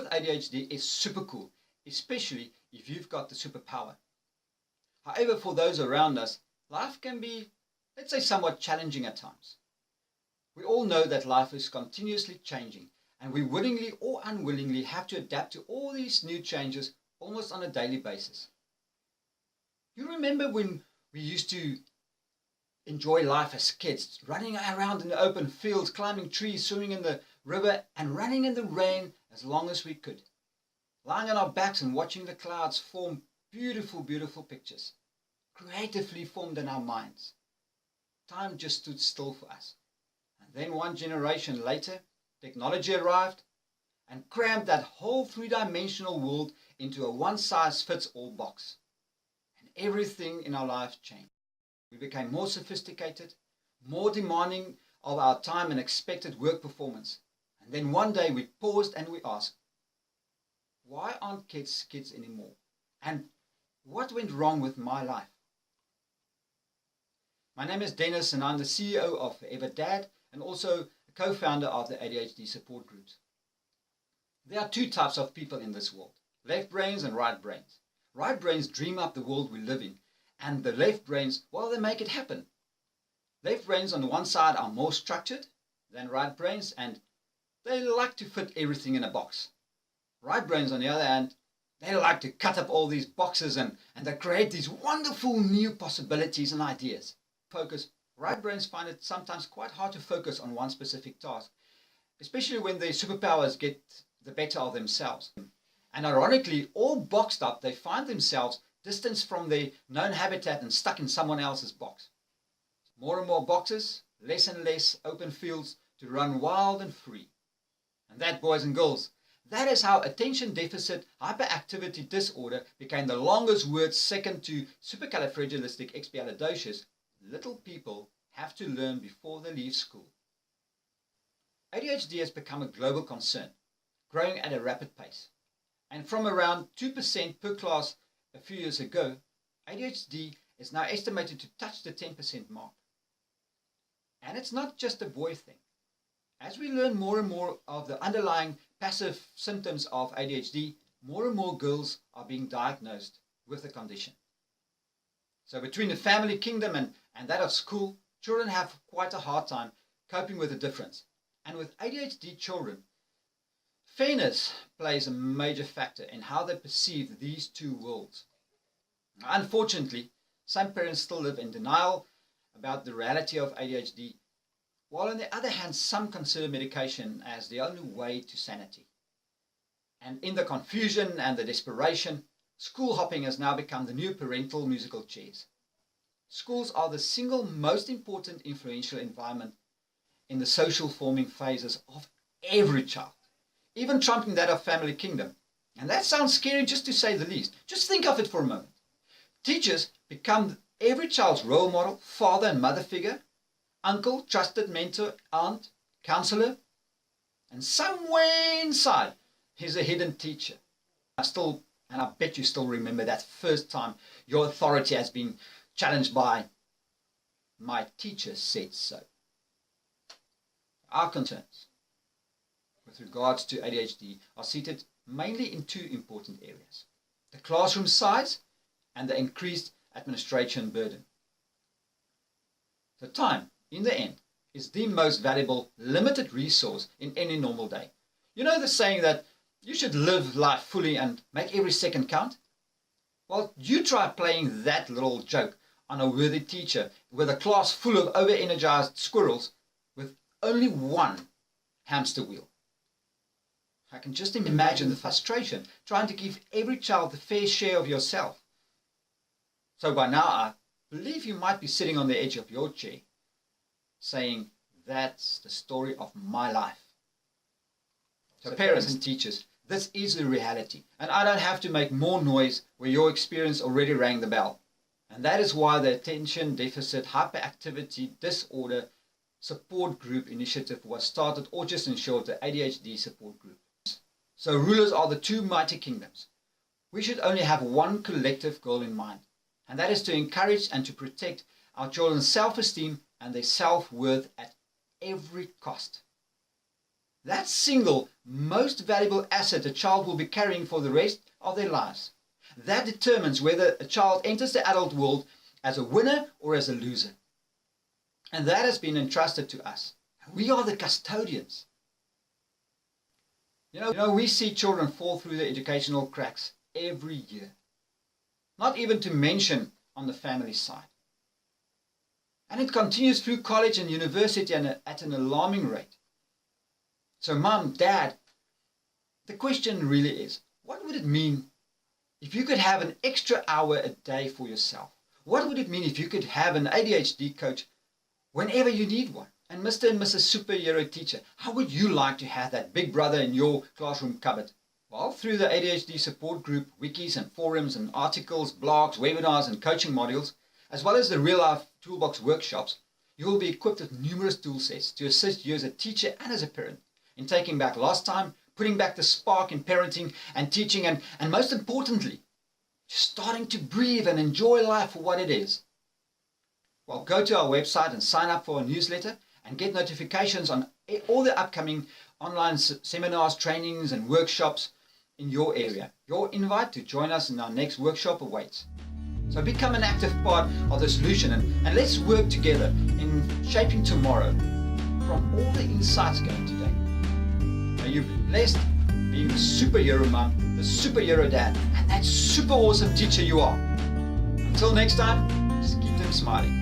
with ADHD is super cool, especially if you've got the superpower. However, for those around us, life can be, let's say, somewhat challenging at times. We all know that life is continuously changing, and we willingly or unwillingly have to adapt to all these new changes almost on a daily basis. You remember when we used to enjoy life as kids, running around in the open fields, climbing trees, swimming in the river, and running in the rain as long as we could, lying on our backs and watching the clouds form beautiful, beautiful pictures, creatively formed in our minds. Time just stood still for us. And then one generation later, technology arrived and crammed that whole three-dimensional world into a one-size-fits-all box. And everything in our life changed. We became more sophisticated, more demanding of our time and expected work performance. And then one day we paused and we asked, why aren't kids kids anymore? And what went wrong with my life? My name is Dennis and I'm the CEO of Forever Dad and also a co-founder of the ADHD support groups. There are two types of people in this world, left brains and right brains. Right brains dream up the world we live in, and the left brains, well, they make it happen. Left brains on the one side are more structured than right brains, and they like to fit everything in a box. Right brains, on the other hand, they like to cut up all these boxes and they create these wonderful new possibilities and ideas. Right brains find it sometimes quite hard to focus on one specific task, especially when their superpowers get the better of themselves. And ironically, all boxed up, they find themselves distanced from their known habitat and stuck in someone else's box. More and more boxes, less and less open fields to run wild and free. And that, boys and girls, that is how attention deficit hyperactivity disorder became the longest word second to supercalifragilisticexpialidocious. Little people have to learn before they leave school. ADHD has become a global concern, growing at a rapid pace. And from around 2% per class a few years ago, ADHD is now estimated to touch the 10% mark. And it's not just a boy thing. As we learn more and more of the underlying passive symptoms of ADHD, more and more girls are being diagnosed with the condition. So between the family kingdom and that of school, children have quite a hard time coping with the difference. And with ADHD children, fairness plays a major factor in how they perceive these two worlds. Unfortunately, some parents still live in denial about the reality of ADHD, while on the other hand, some consider medication as the only way to sanity. And in the confusion and the desperation, school hopping has now become the new parental musical chairs. Schools are the single most important influential environment in the social forming phases of every child, even trumping that of family kingdom. And that sounds scary just to say the least. Just think of it for a moment. Teachers become every child's role model, father and mother figure, uncle, trusted mentor, aunt, counselor, and somewhere inside is a hidden teacher. And I bet you still remember that first time your authority has been challenged by, my teacher said so. Our concerns with regards to ADHD are seated mainly in two important areas: the classroom size and the increased administration burden. The time, in the end, is the most valuable limited resource in any normal day. You know the saying that you should live life fully and make every second count? Well, you try playing that little joke on a worthy teacher with a class full of over-energized squirrels with only one hamster wheel. I can just imagine the frustration trying to give every child the fair share of yourself. So by now, I believe you might be sitting on the edge of your chair saying, that's the story of my life. So parents and teachers, this is the reality. And I don't have to make more noise where your experience already rang the bell. And that is why the Attention Deficit Hyperactivity Disorder Support Group initiative was started, or just in short, the ADHD Support Group. So rulers are the two mighty kingdoms. We should only have one collective goal in mind, and that is to encourage and to protect our children's self-esteem and their self-worth at every cost. that single most valuable asset a child will be carrying for the rest of their lives. That determines whether a child enters the adult world as a winner or as a loser. And that has been entrusted to us. We are the custodians. You know, we see children fall through the educational cracks every year. Not even to mention on the family side. And it continues through college and university and at an alarming rate. So mom, dad, the question really is, what would it mean if you could have an extra hour a day for yourself? What would it mean if you could have an ADHD coach whenever you need one? And Mr. and Mrs. Superhero Teacher, how would you like to have that big brother in your classroom cupboard? Well, through the ADHD support group, wikis and forums and articles, blogs, webinars and coaching modules, as well as the Real Life Toolbox workshops, you will be equipped with numerous tool sets to assist you as a teacher and as a parent in taking back lost time, putting back the spark in parenting and teaching, and most importantly, just starting to breathe and enjoy life for what it is. Well, go to our website and sign up for a newsletter and get notifications on all the upcoming online seminars, trainings and workshops in your area. Your invite to join us in our next workshop awaits. So become an active part of the solution and let's work together in shaping tomorrow from all the insights gained today. May you be blessed being the superhero mom, the superhero dad, and that super awesome teacher you are. Until next time, just keep them smiling.